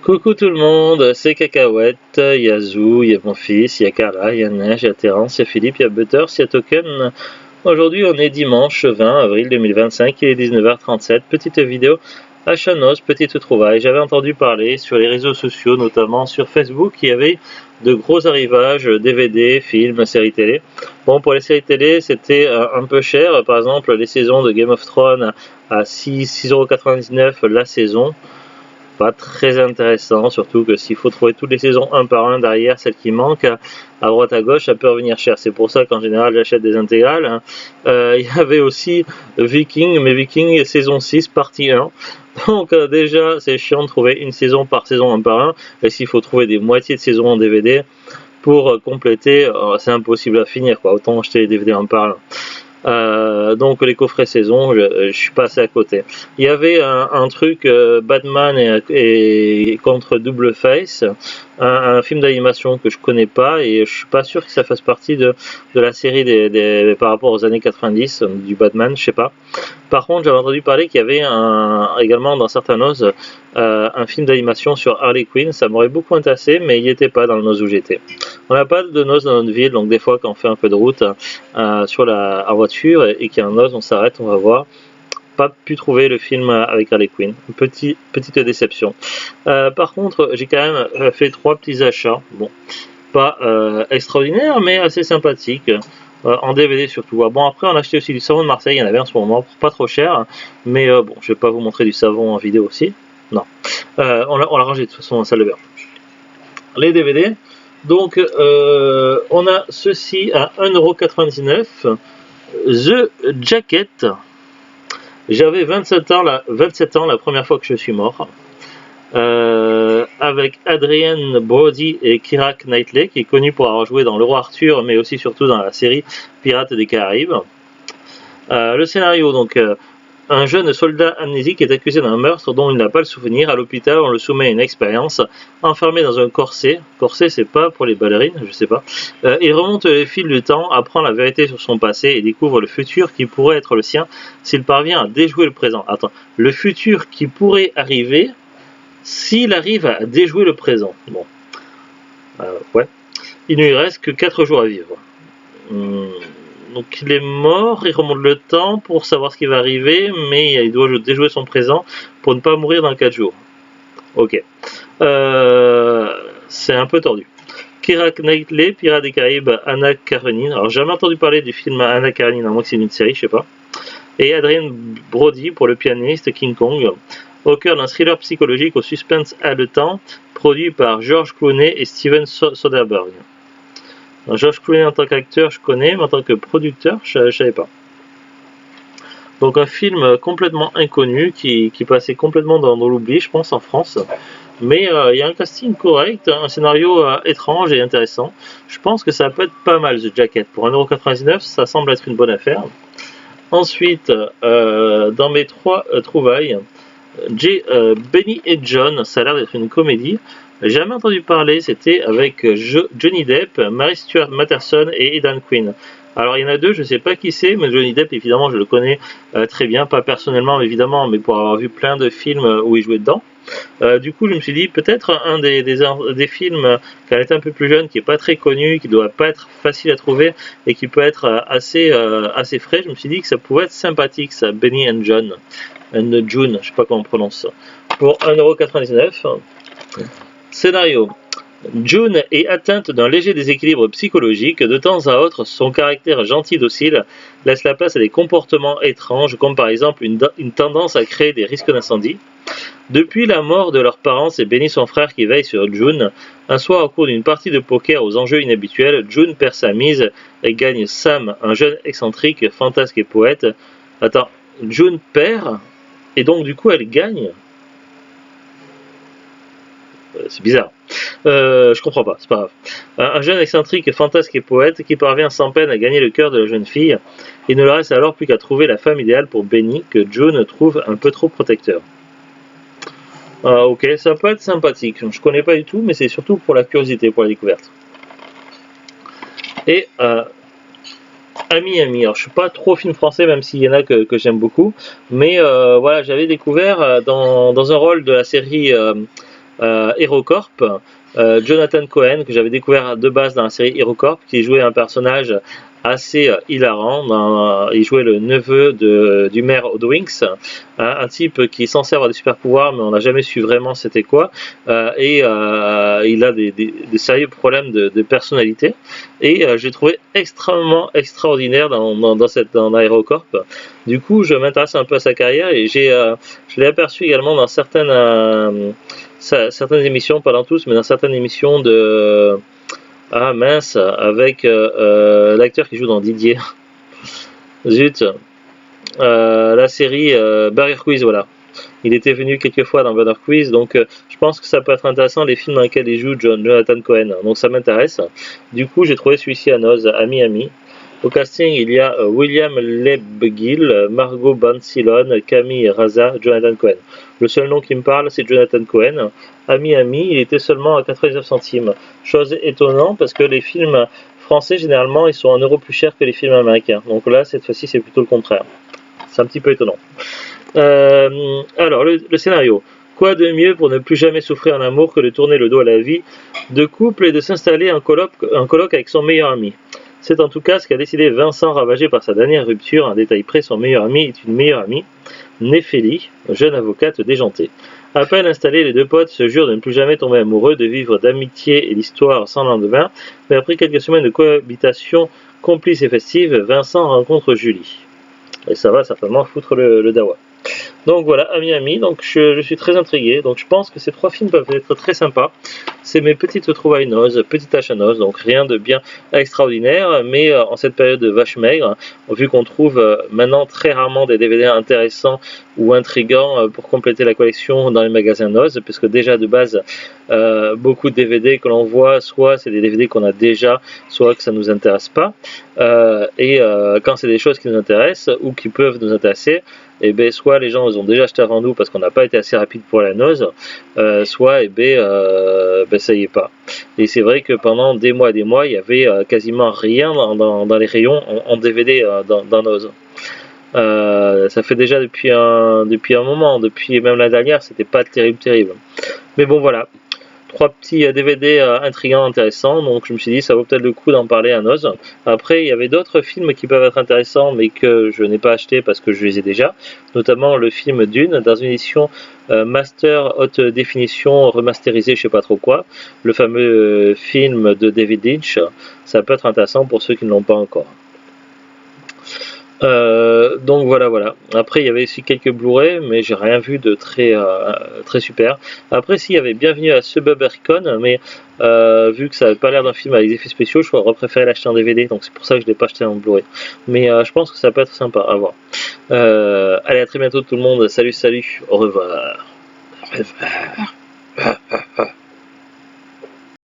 Coucou tout le monde, c'est Cacahuète, il y a Zou, il y a mon fils, il y a Carla, il y a Neige, il y a Terence, il y a Philippe, il y a Butters, il y a Token. Aujourd'hui on est dimanche 20 avril 2025, il est 19h37, petite vidéo à Chanos, petite trouvaille. J'avais entendu parler sur les réseaux sociaux, notamment sur Facebook, qu'il y avait de gros arrivages DVD, films, séries télé. Bon, pour les séries télé, c'était un peu cher, par exemple les saisons de Game of Thrones à 6,99€ la saison. Pas très intéressant, surtout que s'il faut trouver toutes les saisons un par un derrière, celles qui manquent, à droite à gauche, ça peut revenir cher. C'est pour ça qu'en général j'achète des intégrales. Il y avait aussi Viking, mais Viking saison 6, partie 1. Donc déjà c'est chiant de trouver une saison par saison un par un, et s'il faut trouver des moitiés de saison en DVD pour compléter, c'est impossible à finir, quoi. Autant acheter les DVD un par un. Donc les coffrets saison, je suis passé à côté. Il y avait un truc Batman et contre Double Face, un film d'animation que je connais pas et je suis pas sûr que ça fasse partie de la série par rapport aux années 90 du Batman, je sais pas. Par contre, j'avais entendu parler qu'il y avait également dans certains os un film d'animation sur Harley Quinn. Ça m'aurait beaucoup intéressé, mais il n'y était pas dans le NOS où j'étais. On n'a pas de NOS dans notre ville, donc des fois quand on fait un peu de route en voiture et qu'il y a un NOS, on s'arrête, on va voir. Pas pu trouver le film avec Harley Quinn. Petite déception. Par contre, j'ai quand même fait 3 petits achats. Bon, pas extraordinaire, mais assez sympathique. En DVD surtout. Bon, après, on a acheté aussi du savon de Marseille, il y en avait en ce moment, pas trop cher, mais bon, je vais pas vous montrer du savon en vidéo aussi. Non. On l'a rangé de toute façon dans la salle de bain. Les DVD. Donc, on a ceci à 1,99€. The Jacket. J'avais 27 ans la première fois que je suis mort. Avec Adrien Brody et Keira Knightley, qui est connu pour avoir joué dans Le Roi Arthur, mais aussi surtout dans la série Pirates des Caraïbes. Le scénario, donc, un jeune soldat amnésique est accusé d'un meurtre dont il n'a pas le souvenir. À l'hôpital, on le soumet à une expérience, enfermé dans un corset. Corset, c'est pas pour les ballerines, je sais pas. Il remonte les fils du temps, apprend la vérité sur son passé et découvre le futur qui pourrait être le sien s'il parvient à déjouer le présent. Attends, le futur qui pourrait arriver s'il arrive à déjouer le présent. Bon. Ouais. Il ne lui reste que 4 jours à vivre. Donc il est mort, il remonte le temps pour savoir ce qui va arriver, mais il doit déjouer son présent pour ne pas mourir dans 4 jours. Ok. C'est un peu tordu. Keira Knightley, Pirates des Caraïbes, Anna Karenine. Alors jamais entendu parler du film Anna Karenine, à moins que c'est une série, je sais pas. Et Adrien Brody pour le pianiste King Kong. Au cœur d'un thriller psychologique au suspense haletant, produit par George Clooney et Steven Soderbergh. Alors, George Clooney en tant qu'acteur, je connais, mais en tant que producteur, je ne savais pas. Donc un film complètement inconnu qui passait complètement dans l'oubli, je pense, en France. Mais il y a un casting correct, un scénario étrange et intéressant. Je pense que ça peut être pas mal, The Jacket. Pour 1,99€, ça semble être une bonne affaire. Ensuite, dans mes 3 trouvailles, j'ai Benny et John, ça a l'air d'être une comédie. J'ai jamais entendu parler, c'était avec Johnny Depp, Mary Stuart Matterson et Aidan Quinn. Alors il y en a 2, je ne sais pas qui c'est, mais Johnny Depp évidemment je le connais très bien, pas personnellement évidemment, mais pour avoir vu plein de films où il jouait dedans. Du coup je me suis dit peut-être un des films quand elle était un peu plus jeune, qui est pas très connu, qui doit pas être facile à trouver et qui peut être assez frais. Je me suis dit que ça pouvait être sympathique, ça, Benny and John, and June, je sais pas comment on prononce ça, pour 1,99€. Scénario. June est atteinte d'un léger déséquilibre psychologique. De temps à autre, son caractère gentil docile laisse la place à des comportements étranges, comme par exemple une tendance à créer des risques d'incendie. Depuis la mort de leurs parents, c'est Benny son frère qui veille sur June. Un soir, au cours d'une partie de poker aux enjeux inhabituels, June perd sa mise et gagne Sam, un jeune excentrique, fantasque et poète. Attends, June perd et donc du coup elle gagne. C'est bizarre. Je comprends pas, c'est pas grave. Un jeune excentrique, fantasque et poète qui parvient sans peine à gagner le cœur de la jeune fille. Il ne leur reste alors plus qu'à trouver la femme idéale pour Benny, que June trouve un peu trop protecteur. Ok, ça peut être sympathique. Je connais pas du tout, mais c'est surtout pour la curiosité, pour la découverte. Et Ami. Alors je suis pas trop film français, même s'il y en a que j'aime beaucoup. Mais voilà, j'avais découvert dans un rôle de la série HeroCorp, Jonathan Cohen, que j'avais découvert de base dans la série HeroCorp, qui jouait un personnage assez hilarant. Il jouait le neveu du maire Odwinks, un type qui est censé avoir des super pouvoirs, mais on n'a jamais su vraiment c'était quoi. Il a des sérieux problèmes de personnalité. Et j'ai trouvé extrêmement extraordinaire dans HeroCorp. Du coup, je m'intéresse un peu à sa carrière et je l'ai aperçu également dans certaines émissions, pas dans tous, mais dans certaines émissions de ah mince, avec l'acteur qui joue dans Didier. Zut. La série Burger Quiz, voilà. Il était venu quelques fois dans Burger Quiz, donc je pense que ça peut être intéressant les films dans lesquels il joue Jonathan Cohen. Donc ça m'intéresse. Du coup, j'ai trouvé celui-ci à Noz, à Miami. Au casting, il y a William Lebguil, Margot Bancilon, Camille Raza, Jonathan Cohen. Le seul nom qui me parle, c'est Jonathan Cohen. À Miami, il était seulement à 99 centimes. Chose étonnante parce que les films français, généralement, ils sont 1 euro plus chers que les films américains. Donc là, cette fois-ci, c'est plutôt le contraire. C'est un petit peu étonnant. Alors, le scénario. Quoi de mieux pour ne plus jamais souffrir en amour que de tourner le dos à la vie de couple et de s'installer en coloc avec son meilleur ami. C'est en tout cas ce qu'a décidé Vincent, ravagé par sa dernière rupture. Un détail près, son meilleur ami est une meilleure amie, Néphélie, jeune avocate déjantée. À peine installés, les deux potes se jurent de ne plus jamais tomber amoureux, de vivre d'amitié et d'histoire sans lendemain. Mais après quelques semaines de cohabitation complice et festive, Vincent rencontre Julie. Et ça va certainement foutre le dawa. Donc voilà, à Miami, donc je suis très intrigué. Donc je pense que ces 3 films peuvent être très sympas. C'est mes petites trouvailles noz, petites tâches à noz, donc rien de bien extraordinaire, mais en cette période de vache maigre, vu qu'on trouve maintenant très rarement des DVD intéressants ou intrigants pour compléter la collection dans les magasins noz, puisque déjà de base, beaucoup de DVD que l'on voit, soit c'est des DVD qu'on a déjà, soit que ça ne nous intéresse pas. Quand c'est des choses qui nous intéressent ou qui peuvent nous intéresser, et bien soit les gens ils ont déjà acheté avant nous parce qu'on n'a pas été assez rapide pour la noz, soit ça y est pas. Et c'est vrai que pendant des mois, il y avait quasiment rien dans les rayons en DVD dans noz. Ça fait déjà depuis un moment, depuis même la dernière, c'était pas terrible. Mais bon voilà. 3 petits DVD intrigants, intéressants, donc je me suis dit ça vaut peut-être le coup d'en parler à Noz. Après, il y avait d'autres films qui peuvent être intéressants, mais que je n'ai pas acheté parce que je les ai déjà, notamment le film Dune, dans une édition Master Haute Définition remasterisée, je sais pas trop quoi, le fameux film de David Lynch, ça peut être intéressant pour ceux qui ne l'ont pas encore. Donc voilà. Après, il y avait aussi quelques Blu-ray, mais j'ai rien vu de très super. Après, si, il y avait Bienvenue à Suburbericon, mais vu que ça n'avait pas l'air d'un film avec des effets spéciaux, je aurais préféré l'acheter en DVD, donc c'est pour ça que je ne l'ai pas acheté en Blu-ray. Mais je pense que ça peut être sympa à voir. Allez, à très bientôt tout le monde. Salut, au revoir. Au revoir.